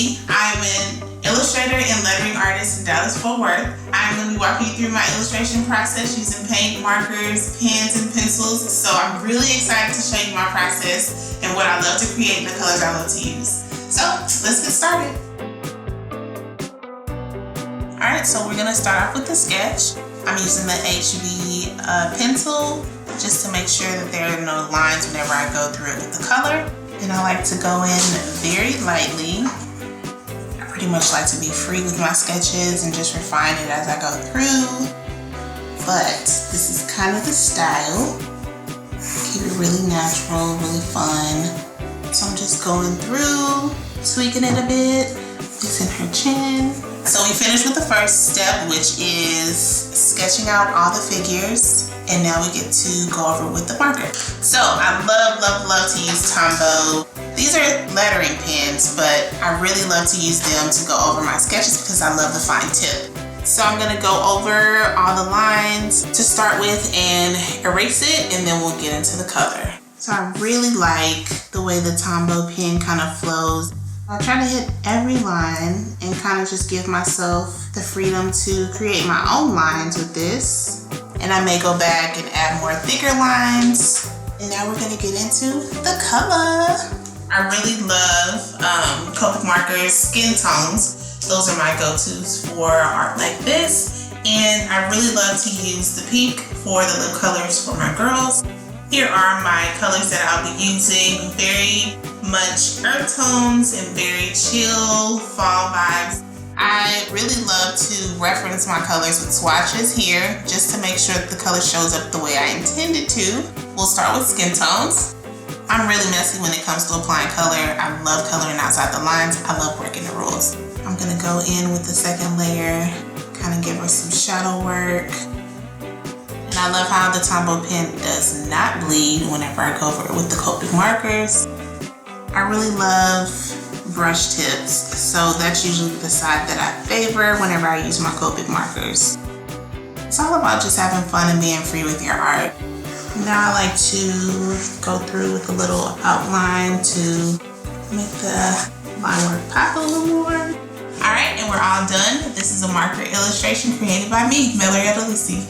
Lucy. I'm an illustrator and lettering artist in Dallas-Fort Worth. I'm going to be walking you through my illustration process using paint, markers, pens, and pencils. So I'm really excited to show you my process and what I love to create and the colors I love to use. So let's get started. Alright, so we're going to start off with the sketch. I'm using the HB pencil just to make sure that there are no lines whenever I go through it with the color. And I like to go in very lightly. I pretty much like to be free with my sketches and just refine it as I go through. But this is kind of the style. Keep it really natural, really fun. So I'm just going through, tweaking it a bit, fixing her chin. So we finished with the first step, which is sketching out all the figures. And now we get to go over with the marker. So I love to use Tombow. These are lettering pens, but I really love to use them to go over my sketches because I love the fine tip. So I'm gonna go over all the lines to start with and erase it, and then we'll get into the color. So I really like the way the Tombow pen kind of flows. I try to hit every line and kind of just give myself the freedom to create my own lines with this. And I may go back and add more thicker lines. And now we're gonna get into the color. I really love Copic markers, skin tones. Those are my go-tos for art like this. And I really love to use the pink for the lip colors for my girls. Here are my colors that I'll be using. Very much earth tones and very chill fall vibes. I really love to reference my colors with swatches here just to make sure that the color shows up the way I intended to. We'll start with skin tones. I'm really messy when it comes to applying color. I love coloring outside the lines. I love breaking the rules. I'm gonna go in with the second layer, kind of give her some shadow work. And I love how the Tombow pen does not bleed whenever I go over it with the Copic markers. I really love brush tips, so that's usually the side that I favor whenever I use my Copic markers. It's all about just having fun and being free with your art. Now I like to go through with a little outline to make the line work pop a little more. Alright, and we're all done. This is a marker illustration created by me, Marietta Lucy.